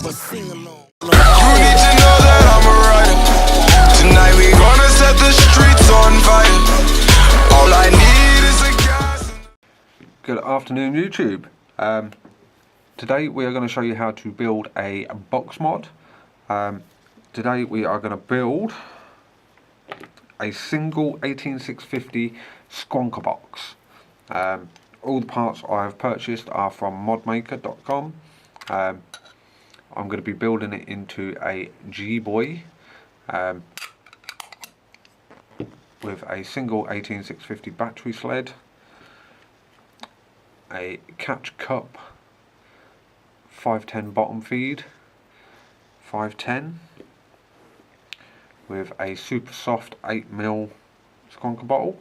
a sing-along. You need to know that I'm a rider. Tonight we gonna set the streets on fire. All I need is a gas. Good afternoon, YouTube. Today we are going to show you how to build a box mod. Today we are going to build a single 18650 Squonker box. All the parts I have purchased are from modmaker.com. I'm going to be building it into a G-Boy with a single 18650 battery sled, a catch cup 510 bottom feed 510 with a super soft 8mm Squonker bottle.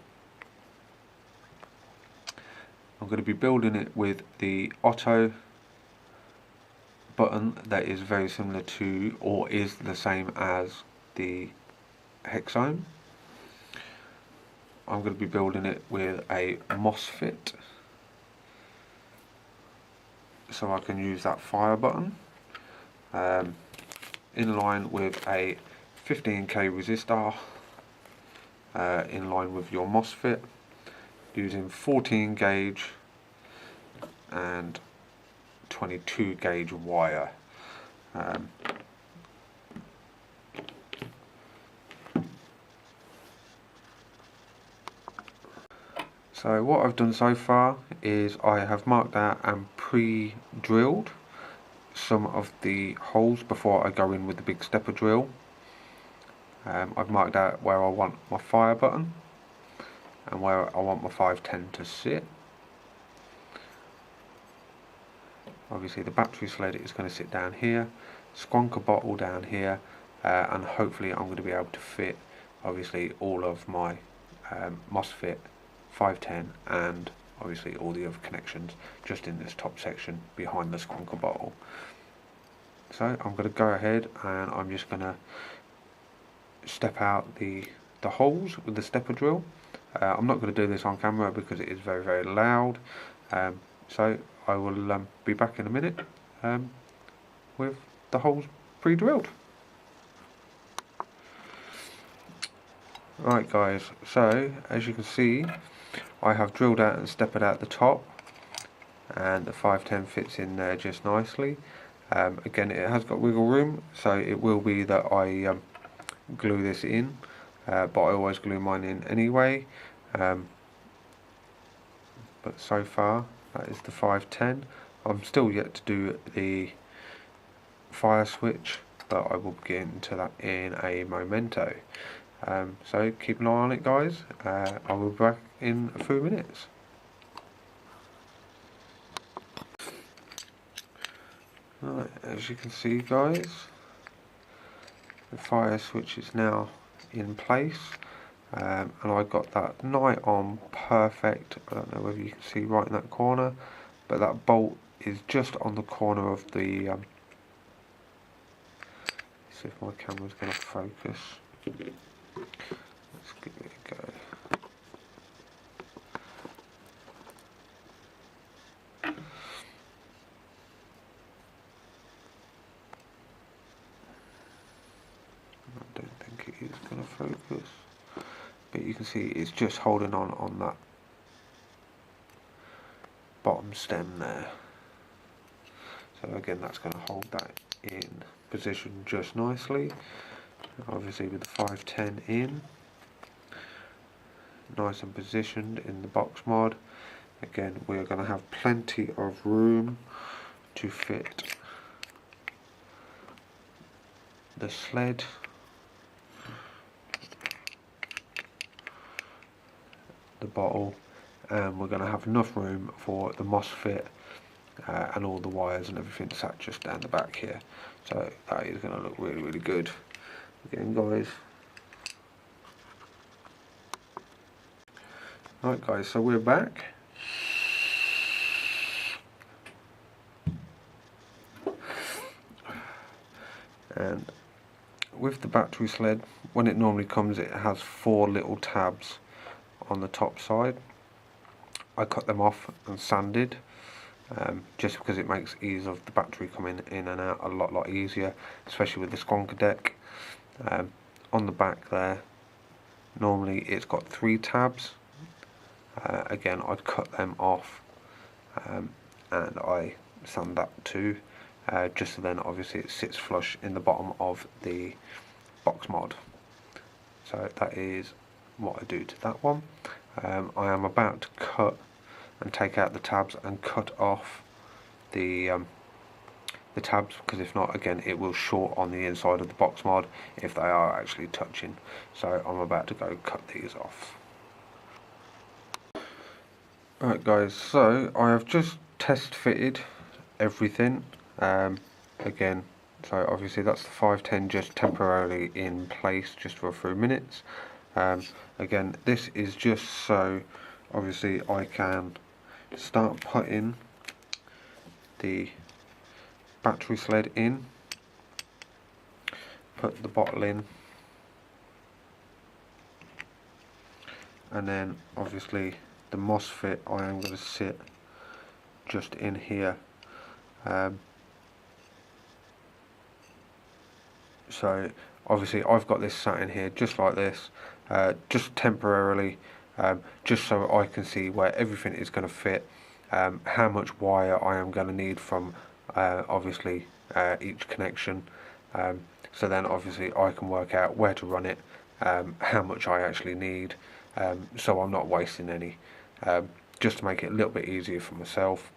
I'm going to be building it with the Otto button that is very similar to, or is the same as, the Hexohm. I'm going to be building it with a MOSFET, so I can use that fire button, in line with a 15k resistor, in line with your MOSFET, using 14 gauge and 22 gauge wire. So what I've done so far is I have marked out and pre-drilled some of the holes before I go in with the big stepper drill. I've marked out where I want my fire button and where I want my 510 to sit. Obviously the battery sled is going to sit down here, Squonker bottle down here, and hopefully I'm going to be able to fit obviously all of my MOSFET 510 and obviously all the other connections just in this top section behind the Squonker bottle. So I'm going to go ahead and I'm just going to step out the holes with the stepper drill. I'm not going to do this on camera because it is very, very loud, so I will be back in a minute with the holes pre-drilled. Right guys, so as you can see I have drilled out and steppered out the top, and the 510 fits in there just nicely. Again, it has got wiggle room, so it will be that I glue this in, but I always glue mine in anyway. But so far that is the 510. I'm still yet to do the fire switch, but I will get into that in a momento. So keep an eye on it guys. I will be back in a few minutes. Right, as you can see guys, the fire switch is now in place, and I got that night on perfect. I don't know whether you can see right in that corner, but that bolt is just on the corner of the see if my camera's going to focus. Let's give it a go. I don't think it is going to focus, but you can see it's just holding on that bottom stem there. So again, that's going to hold that in position just nicely. Obviously with the 510 in, nice and positioned in the box mod. Again, we are going to have plenty of room to fit the sled, the bottle, and we're going to have enough room for the MOSFET and all the wires and everything sat just down the back here. So that is going to look really, really good. Again guys. Right guys, so we're back. And with the battery sled, when it normally comes, it has 4 little tabs on the top side. I cut them off and sanded just because it makes ease of the battery coming in and out a lot easier, especially with the Skronka deck. On the back there, normally it's got 3 tabs. Again, I'd cut them off, and I sand that too, just so then obviously it sits flush in the bottom of the box mod. So that is what I do to that one. I am about to cut and take out the tabs and cut off the tabs, because if not, again, it will short on the inside of the box mod if they are actually touching. So I'm about to go cut these off. Right guys, so I have just test fitted everything. Again, so obviously that's the 510 just temporarily in place just for a few minutes. Again, this is just so obviously I can start putting the battery sled in, put the bottle in, and then obviously the MOSFET I am going to sit just in here. So obviously I've got this sat in here just like this, just temporarily, just so I can see where everything is going to fit, how much wire I am going to need from obviously each connection, so then obviously I can work out where to run it, how much I actually need, so I'm not wasting any, just to make it a little bit easier for myself.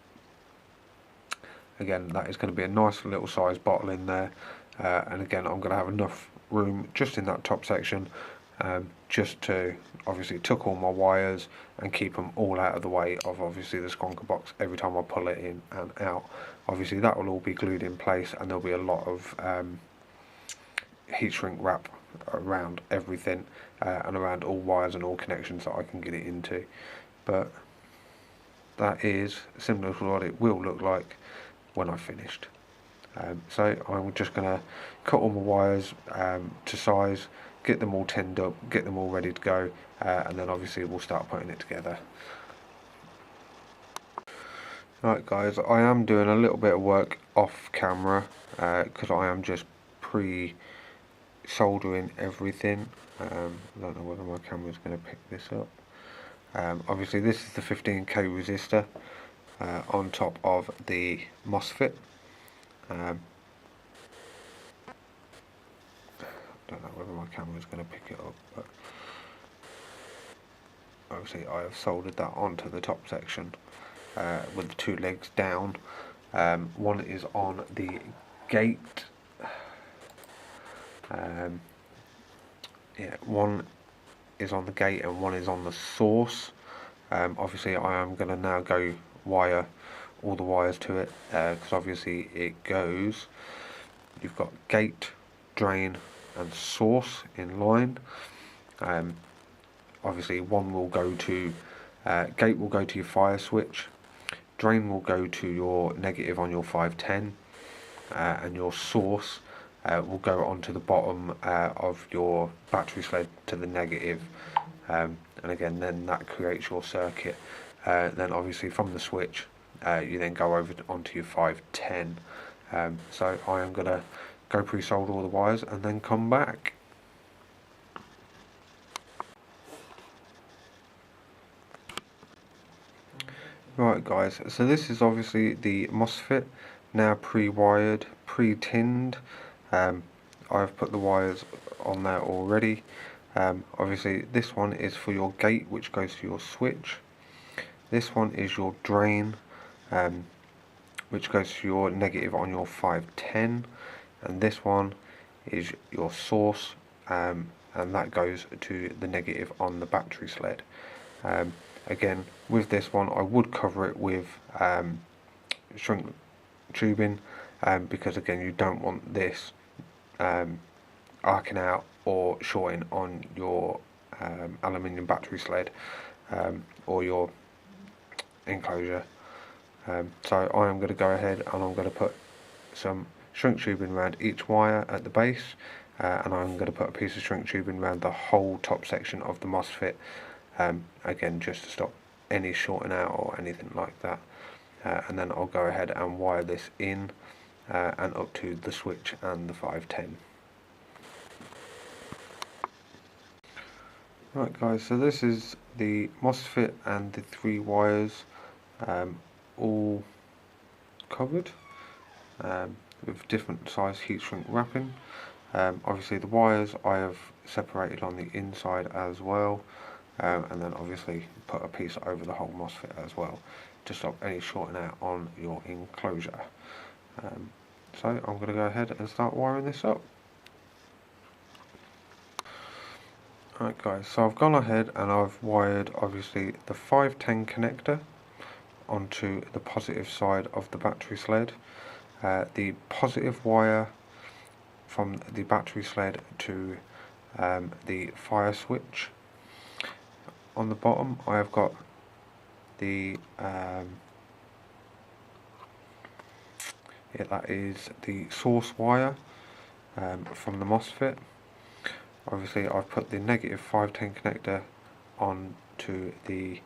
Again, that is going to be a nice little size bottle in there, and again I'm going to have enough room just in that top section, just to obviously tuck all my wires and keep them all out of the way of obviously the Skronka box every time I pull it in and out. Obviously that will all be glued in place, and there'll be a lot of heat shrink wrap around everything, and around all wires and all connections that I can get it into. But that is similar to what it will look like when I've finished. So I'm just going to cut all my wires to size, get them all tinned up, get them all ready to go, and then obviously we'll start putting it together. Right guys, I am doing a little bit of work off camera, because I am just pre-soldering everything. I don't know whether my camera is going to pick this up. Obviously this is the 15k resistor on top of the MOSFET. Don't know whether my camera is going to pick it up, but obviously I have soldered that onto the top section with the 2 legs down. One is on the gate, one is on the gate and one is on the source. Obviously I am going to now go wire all the wires to it, because obviously it goes, you've got gate, drain and source in line. Obviously one will go to gate will go to your fire switch, drain will go to your negative on your 510, and your source will go onto the bottom of your battery sled to the negative, and again then that creates your circuit. Then obviously from the switch you then go over onto your 510. So I am going to go pre-solder all the wires and then come back. Right guys, so this is obviously the MOSFET now pre-wired, pre-tinned. I've put the wires on there already. Obviously this one is for your gate, which goes to your switch. This one is your drain, which goes to your negative on your 510, and this one is your source, and that goes to the negative on the battery sled. Again, with this one I would cover it with shrink tubing, because again you don't want this arcing out or shorting on your aluminium battery sled, or your enclosure. So I am going to go ahead and I'm going to put some shrink tubing around each wire at the base, and I'm going to put a piece of shrink tubing around the whole top section of the MOSFET, again just to stop any shorting out or anything like that. and then I'll go ahead and wire this in and up to the switch and the 510. Right guys, so this is the MOSFET and the 3 wires all covered with different size heat shrink wrapping. Obviously the wires I have separated on the inside as well, and then obviously put a piece over the whole MOSFET as well to stop any shorting out on your enclosure. So I'm going to go ahead and start wiring this up. Right guys, so I've gone ahead and I've wired obviously the 510 connector onto the positive side of the battery sled. The positive wire from the battery sled to the fire switch. On the bottom I have got the that is the source wire from the MOSFET. Obviously I've put the negative 510 connector on to the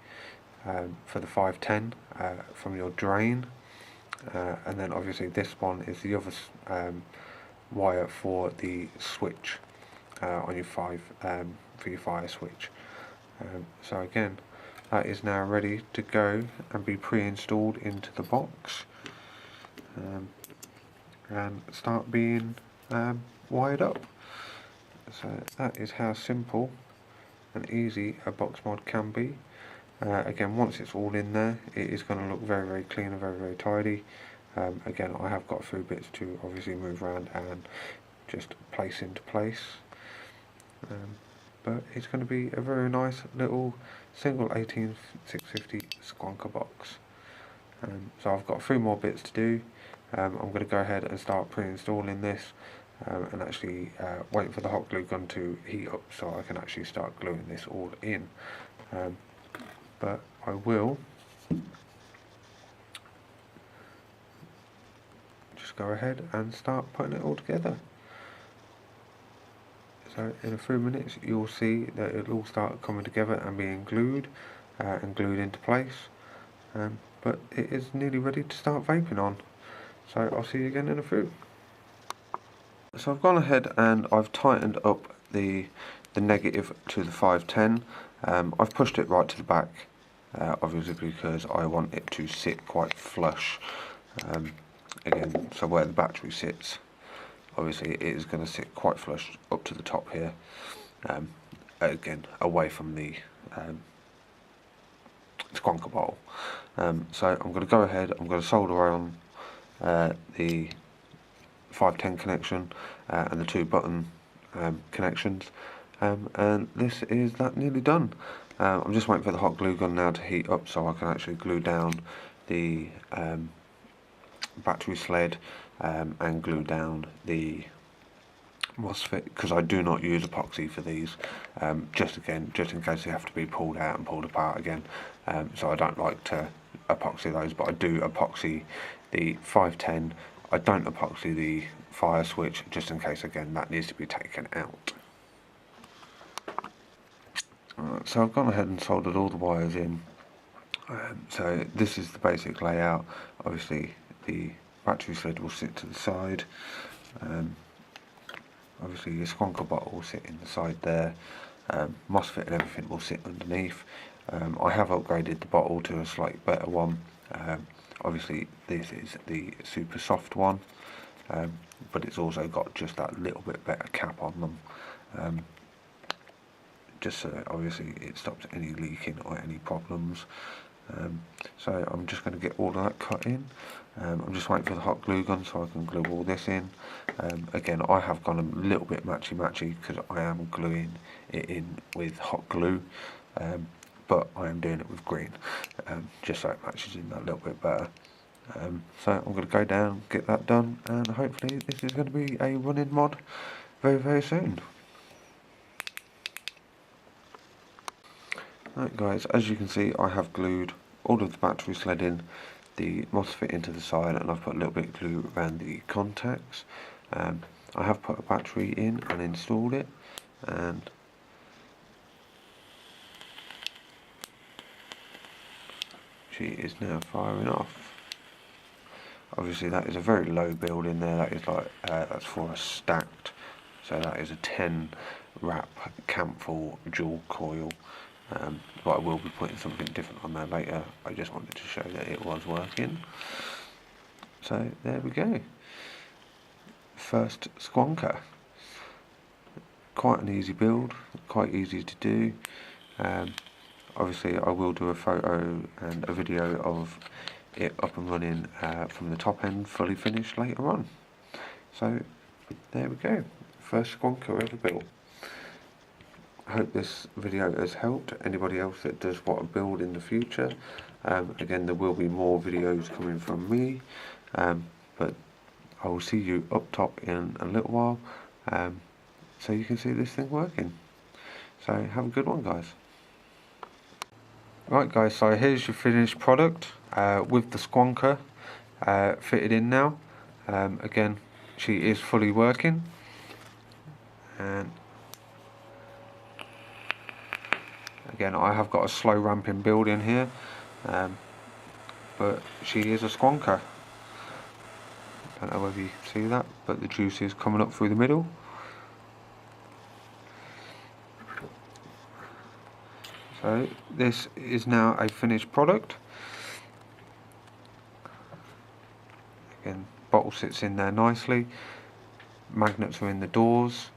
for the 510 from your drain, and then obviously this one is the other wire for the switch on your for your fire switch. So again, that is now ready to go and be pre-installed into the box and start being wired up. So that is how simple and easy a box mod can be. Again, once it's all in there, it is going to look very, very clean and very, very tidy. Again, I have got a few bits to obviously move around and just place into place. But it's going to be a very nice little single 18650 Squonker box. So I've got 3 more bits to do. I'm going to go ahead and start pre-installing this and actually wait for the hot glue gun to heat up so I can actually start gluing this all in. But I will just go ahead and start putting it all together. So in a few minutes you'll see that it'll all start coming together and being glued and glued into place. But it is nearly ready to start vaping on. So I'll see you again in a few. So I've gone ahead and I've tightened up the negative to the 510. I've pushed it right to the back, obviously because I want it to sit quite flush. Again, so where the battery sits, obviously it is going to sit quite flush up to the top here. Again, away from the Squonker bowl. So I'm going to go ahead, I'm going to solder on the 510 connection and the 2 button connections, and this is that nearly done. I'm just waiting for the hot glue gun now to heat up so I can actually glue down the battery sled and glue down the MOSFET, because I do not use epoxy for these, just in case they have to be pulled out and pulled apart again. So I don't like to epoxy those, but I do epoxy the 510. I don't epoxy the fire switch, just in case again that needs to be taken out. So I've gone ahead and soldered all the wires in. So this is the basic layout. Obviously the battery sled will sit to the side. Obviously your Squonker bottle will sit in the side there. MOSFET and everything will sit underneath. I have upgraded the bottle to a slightly better one. Obviously this is the super soft one, but it's also got just that little bit better cap on them, just so obviously it stops any leaking or any problems. So I'm just going to get all of that cut in. I'm just waiting for the hot glue gun so I can glue all this in. Again, I have gone a little bit matchy because I am gluing it in with hot glue, but I am doing it with green, just so it matches in that little bit better. So I'm going to go down, get that done, and hopefully this is going to be a running mod very, very soon. Right guys, as you can see I have glued all of the battery sled in, the MOSFET into the side, and I've put a little bit of glue around the contacts. I have put a battery in and installed it, and she is now firing off. Obviously that is a very low build in there. That is like that's for a stacked, so that is a 10 wrap Campfall dual coil. But I will be putting something different on there later. I just wanted to show that it was working. So there we go. First Squonker. Quite an easy build, quite easy to do. Obviously I will do a photo and a video of it up and running from the top end, fully finished later on. So there we go, first Squonker ever built. I hope this video has helped anybody else that does want to build in the future. Again, there will be more videos coming from me, but I will see you up top in a little while, so you can see this thing working. So have a good one, guys. Right guys, so here's your finished product with the Squonker fitted in now. Again, she is fully working, and again I have got a slow ramping build in here, but she is a Squonker. Don't know whether you can see that, but the juice is coming up through the middle. So this is now a finished product. Again, bottle sits in there nicely. Magnets are in the doors.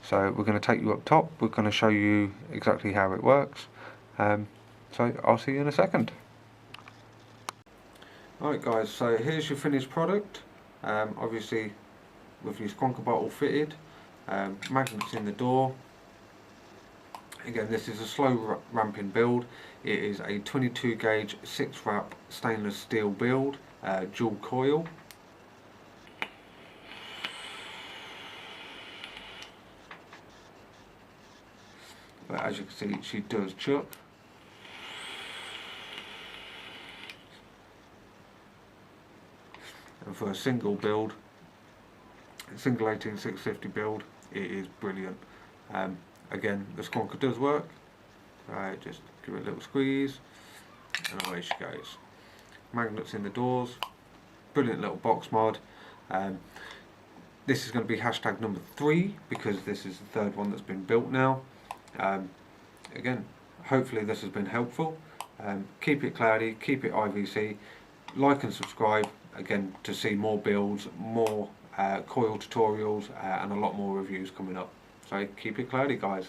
So we're going to take you up top. We're going to show you exactly how it works. So I'll see you in a second. Alright guys, so here's your finished product. Obviously with your Squonker bottle fitted, magnets in the door. Again, this is a slow ramping build. It is a 22 gauge 6 wrap stainless steel build, dual coil. But as you can see, she does chuck. And for a single build, a single 18650 build, it is brilliant. Again, the Squonker does work. Just give it a little squeeze, and away she goes. Magnets in the doors. Brilliant little box mod. This is going to be hashtag number 3 because this is the third one that's been built now. Again, hopefully this has been helpful. Keep it cloudy, keep it IVC. Like and subscribe again to see more builds, more coil tutorials, and a lot more reviews coming up. So keep it cloudy, guys.